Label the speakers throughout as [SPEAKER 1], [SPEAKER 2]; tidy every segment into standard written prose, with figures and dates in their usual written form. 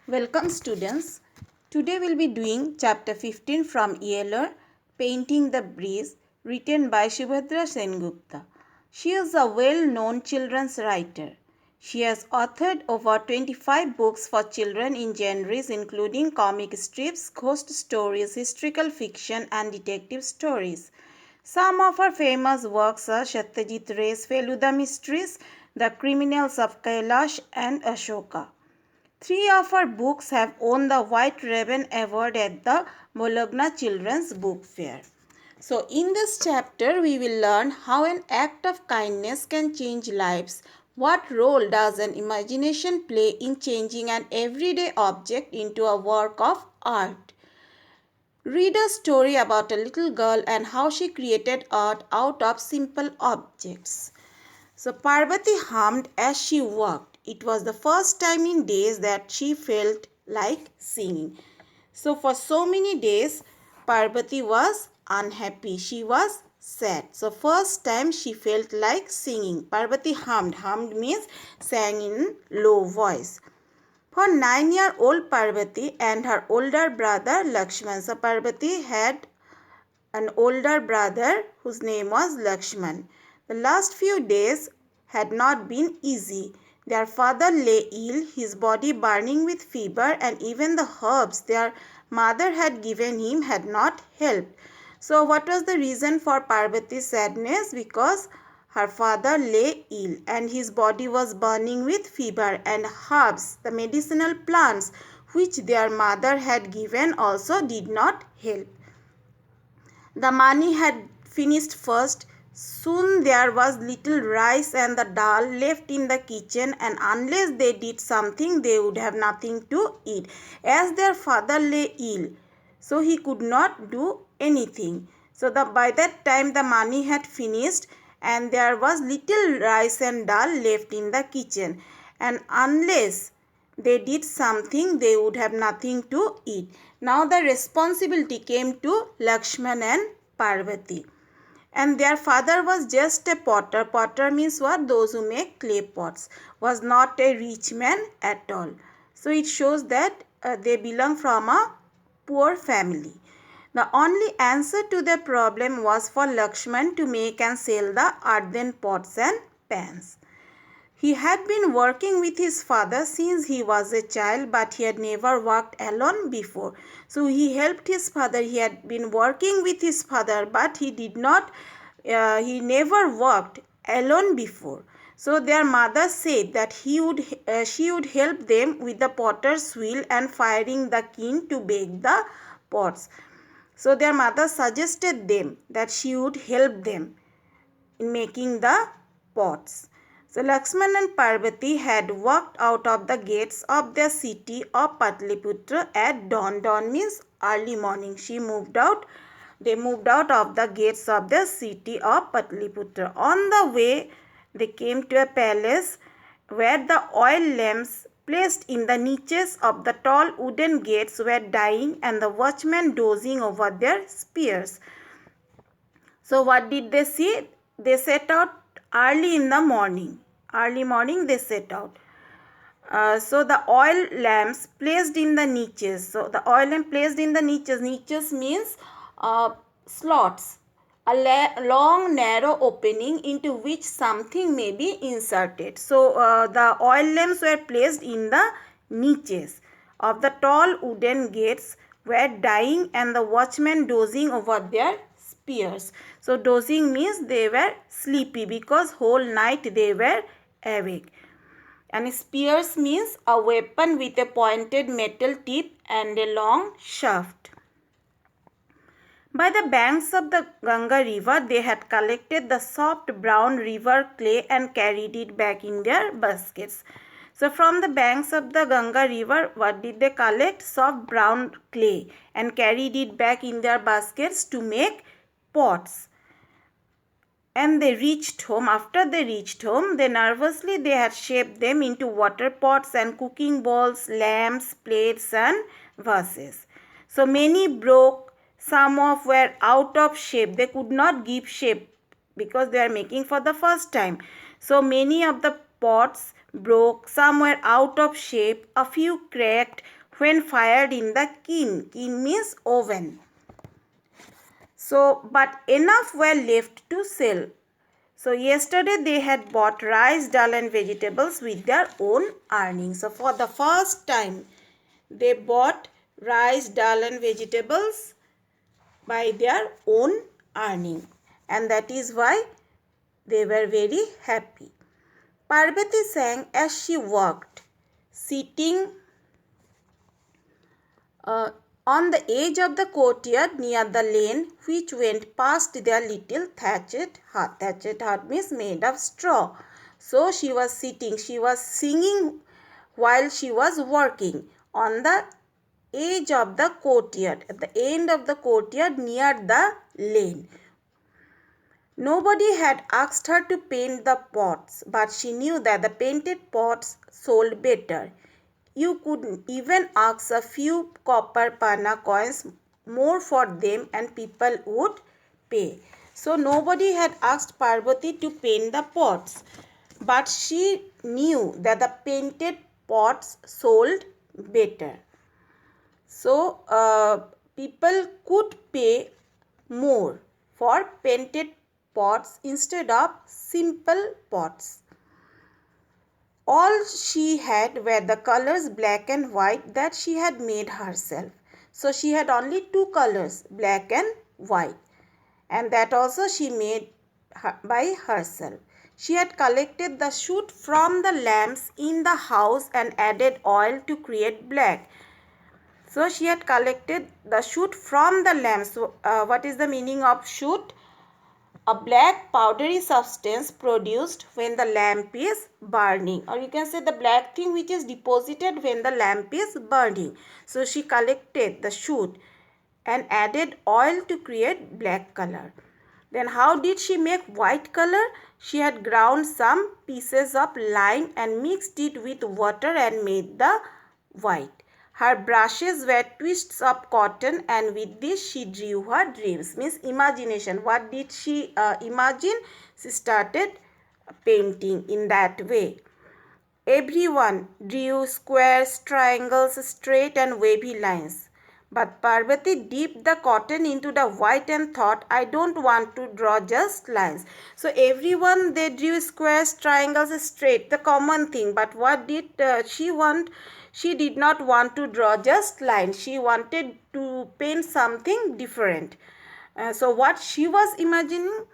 [SPEAKER 1] Welcome students. Today we'll be doing chapter 15 from ELR, Painting the Breeze, written by Subhadra Sengupta. She is a well-known children's writer. She has authored over 25 books for children in genres including comic strips, ghost stories, historical fiction and detective stories. Some of her famous works are Satyajit Ray's Feluda Mysteries, The Criminals of Kailash and Ashoka. 3 of her books have won the White Raven Award at the Bologna Children's Book Fair. So, in this chapter, we will learn how an act of kindness can change lives. What role does an imagination play in changing an everyday object into a work of art? Read a story about a little girl and how she created art out of simple objects. So Parvati hummed as she walked. It was the first time in days that she felt like singing. So for so many days, Parvati was unhappy. She was sad. So first time she felt like singing. Parvati hummed. Hummed means sang in low voice. For 9-year-old Parvati and her older brother Lakshman. So Parvati had an older brother whose name was Lakshman. The last few days had not been easy. Their father lay ill, his body burning with fever, and even the herbs their mother had given him had not helped. So what was the reason for Parvati's sadness? Because her father lay ill and his body was burning with fever, and herbs, the medicinal plants which their mother had given, also did not help. The money had finished first. Soon there was little rice and the dal left in the kitchen, and unless they did something they would have nothing to eat. As their father lay ill, so he could not do anything. So by that time the money had finished and there was little rice and dal left in the kitchen, and unless they did something they would have nothing to eat. Now the responsibility came to Lakshman and Parvati, and their father was just a potter. Potter means what? Those who make clay pots. Was not a rich man at all. So it shows that they belong from a poor family. The only answer to the problem was for Lakshman to make and sell the earthen pots and pans. He had been working with his father since he was a child, but he had never worked alone before. So he helped his father. He had been working with his father, but he he never worked alone before. So their mother said that she would help them with the potter's wheel and firing the kiln to bake the pots. So their mother suggested them that she would help them in making the pots. So Lakshman and Parvati had walked out of the gates of their city of Patliputra at dawn. Dawn means early morning. They moved out of the gates of the city of Patliputra. On the way, they came to a palace where the oil lamps placed in the niches of the tall wooden gates were dying and the watchmen dozing over their spears. So what did they see? They set out early in the morning. Early morning they set out. So the oil lamps placed in the niches. So the oil lamp placed in the niches. Niches means slots. A long narrow opening into which something may be inserted. So the oil lamps were placed in the niches of the tall wooden gates were dying and the watchmen dozing over their spears. So dozing means they were sleepy because whole night they were awake. And spears means a weapon with a pointed metal tip and a long shaft. By the banks of the Ganga river, they had collected the soft brown river clay and carried it back in their baskets. So from the banks of the Ganga river, what did they collect? Soft brown clay and carried it back in their baskets to make pots. And they reached home. After they reached home, they had shaped them into water pots and cooking bowls, lamps, plates and vases. So many broke, some of were out of shape. They could not give shape because they are making for the first time. So many of the pots broke, some were out of shape, a few cracked when fired in the kiln. Kiln means oven. So, but enough were left to sell. So, yesterday they had bought rice, dal and vegetables with their own earnings. So, for the first time, they bought rice, dal and vegetables by their own earning. And that is why they were very happy. Parvati sang as she walked, sitting on the edge of the courtyard near the lane which went past their little thatched hut. Thatched hut means made of straw. So she was sitting, she was singing while she was working on the edge of the courtyard, at the end of the courtyard near the lane. Nobody had asked her to paint the pots, but she knew that the painted pots sold better. You could even ask a few copper panna coins more for them and people would pay. So nobody had asked Parvati to paint the pots, but she knew that the painted pots sold better. So people could pay more for painted pots instead of simple pots. All she had were the colors black and white that she had made herself. So she had only two colors, black and white, and that also she made by herself. She had collected the soot from the lamps in the house and added oil to create black. So she had collected the soot from the lamps. So, what is the meaning of soot? A black powdery substance produced when the lamp is burning, or you can say the black thing which is deposited when the lamp is burning. So she collected the soot and added oil to create black color. Then how did she make white color? She had ground some pieces of lime and mixed it with water and made the white. Her brushes were twists of cotton, and with this she drew her dreams. Means imagination. What did she imagine? She started painting in that way. Everyone drew squares, triangles, straight and wavy lines. But Parvati dipped the cotton into the white and thought, I don't want to draw just lines. So everyone, they drew squares, triangles, straight, the common thing. But what did she want? She did not want to draw just lines. She wanted to paint something different. So what she was imagining?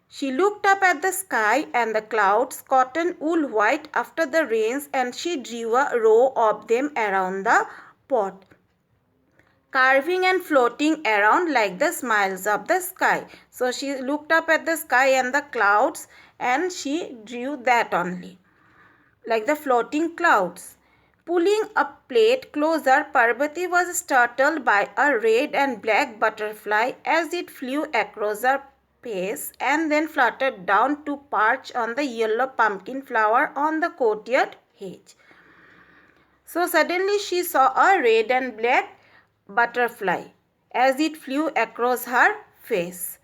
[SPEAKER 1] She looked up at the sky and the clouds, cotton wool white after the rains, and she drew a row of them around the pot, curving and floating around like the smiles of the sky. So she looked up at the sky and the clouds and she drew that only, like the floating clouds. Pulling a plate closer, Parvati was startled by a red and black butterfly as it flew across her face and then fluttered down to perch on the yellow pumpkin flower on the courtyard hedge. So suddenly she saw a red and black butterfly as it flew across her face.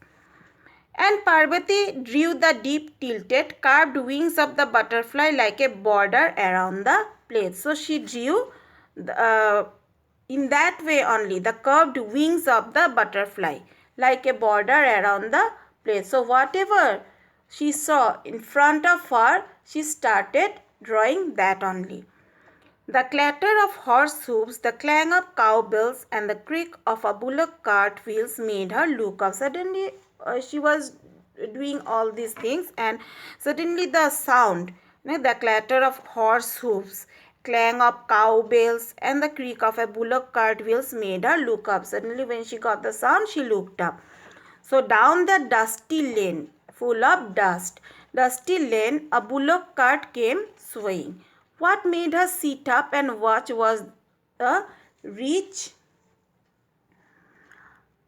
[SPEAKER 1] And Parvati drew the deep tilted carved wings of the butterfly like a border around the plate. So she drew in that way only the curved wings of the butterfly like a border around the plate. So whatever she saw in front of her, she started drawing that only. The clatter of horse hoofs, the clang of cowbells, and the creak of a bullock cart wheels made her look up. Suddenly, she was doing all these things, and suddenly the sound, the clatter of horse hoofs, clang of cowbells, and the creak of a bullock cart wheels made her look up. Suddenly, when she got the sound, she looked up. So, down the dusty lane, full of dusty lane, a bullock cart came swaying. What made her sit up and watch was the rich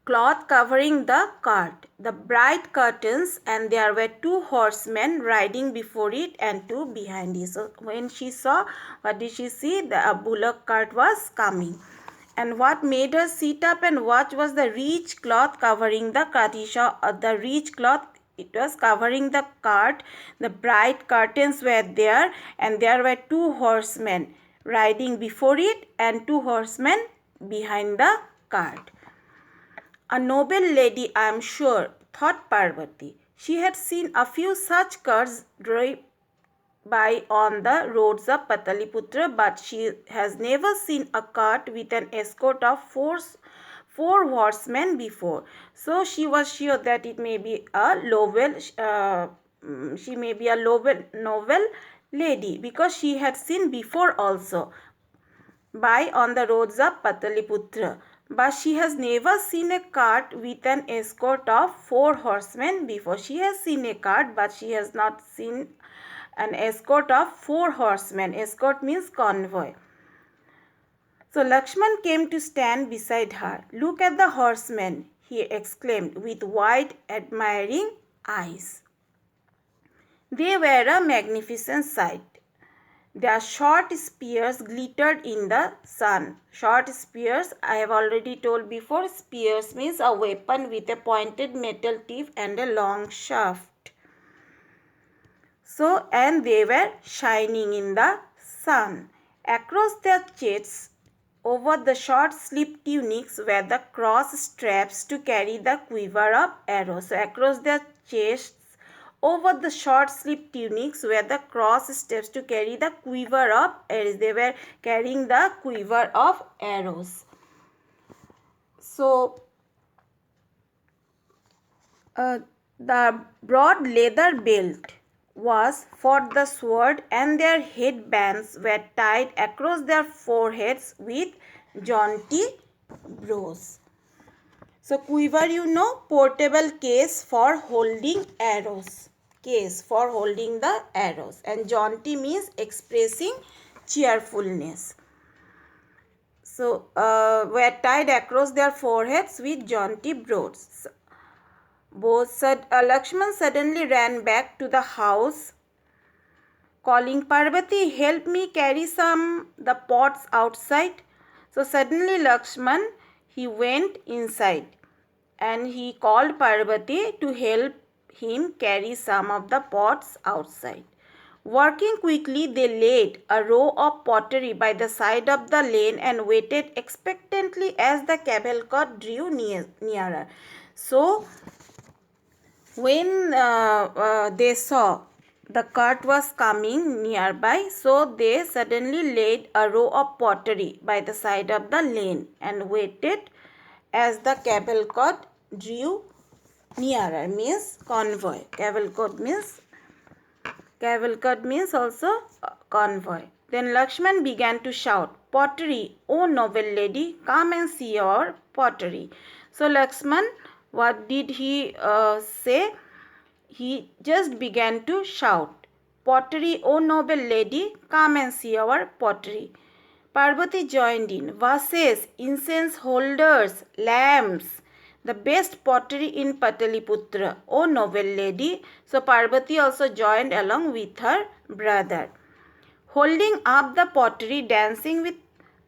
[SPEAKER 1] cloth covering the cart, the bright curtains, and there were two horsemen riding before it and two behind it. So when she saw, what did she see? The bullock cart was coming. And what made her sit up and watch was the rich cloth covering the cart. The rich cloth It was covering the cart. The bright curtains were there, and there were two horsemen riding before it and two horsemen behind the cart. A noble lady, I am sure, thought Parvati. She had seen a few such carts drive by on the roads of Pataliputra, but she has never seen a cart with an escort of four horsemen before. So she was sure that it may be a she may be a noble lady, because she had seen before also by on the roads of Pataliputra. But she has never seen a cart with an escort of four horsemen before. She has seen a cart, but she has not seen an escort of four horsemen. Escort means convoy. So Lakshman came to stand beside her. "Look at the horsemen," he exclaimed with wide, admiring eyes. They were a magnificent sight. Their short spears glittered in the sun. Short spears, I have already told before, spears means a weapon with a pointed metal tip and a long shaft. So, and they were shining in the sun. Across their chests, over the short-sleeved tunics, were the cross straps to carry the quiver of arrows. So, across their chests, over the short-sleeved tunics, were the cross straps to carry the quiver of arrows. They were carrying the quiver of arrows. So, the broad leather belt was for the sword, and their headbands were tied across their foreheads with jaunty bows. So quiver, you know, portable case for holding arrows. Case for holding the arrows. And jaunty means expressing cheerfulness. So were tied across their foreheads with jaunty bows. Lakshman suddenly ran back to the house, calling, "Parvati, help me carry the pots outside." So suddenly Lakshman, he went inside and he called Parvati to help him carry some of the pots outside. Working quickly, they laid a row of pottery by the side of the lane and waited expectantly as the cavalcade drew nearer. So, when they saw the cart was coming nearby, so they suddenly laid a row of pottery by the side of the lane and waited as the cavalcade drew nearer, means convoy. Cavalcade means also convoy. Then Lakshman began to shout, "Pottery, O noble lady, come and see our pottery." So Lakshman, what did he say? He just began to shout, "Pottery, O noble lady, come and see our pottery." Parvati joined in. "Vases, incense holders, lamps, the best pottery in Pataliputra, O noble lady." So Parvati also joined along with her brother. Holding up the pottery, dancing with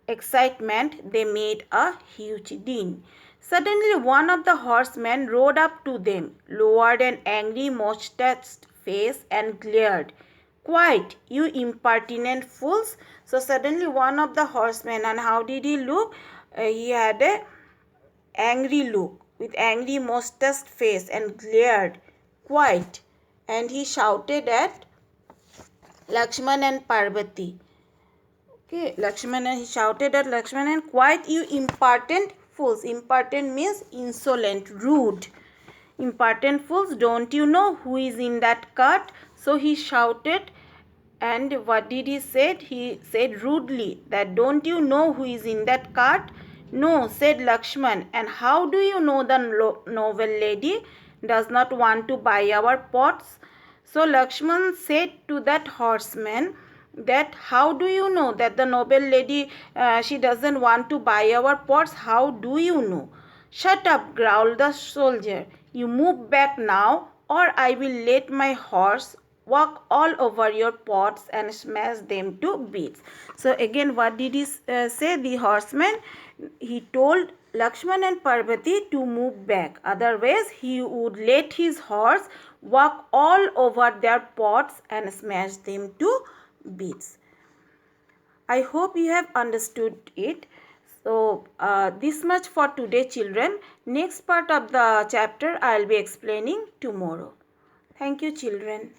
[SPEAKER 1] excitement, they made a huge din. Suddenly one of the horsemen rode up to them, lowered an angry moustached face and glared, "Quiet, you impertinent fools." So suddenly one of the horsemen, and how did he look? He had a angry look with angry moustached face and glared, "Quiet." And he shouted at Lakshman and Parvati. Okay, he shouted at Lakshman and, "Quiet, you impertinent fools." Impertinent means insolent, rude. "Impertinent fools, don't you know who is in that cart?" So he shouted, and what did he say? He said rudely that, "Don't you know who is in that cart?" "No," said Lakshman. "And how do you know the noble lady does not want to buy our pots?" So Lakshman said to that horseman that, "How do you know that the noble lady, she doesn't want to buy our pots? How do you know?" "Shut up," growled the soldier. "You move back now, or I will let my horse walk all over your pots and smash them to bits." So again, what did he say? The horseman, he told Lakshman and Parvati to move back. Otherwise, he would let his horse walk all over their pots and smash them to bits. I hope you have understood it. So this much for today, children. Next part of the chapter I will be explaining tomorrow. Thank you, children.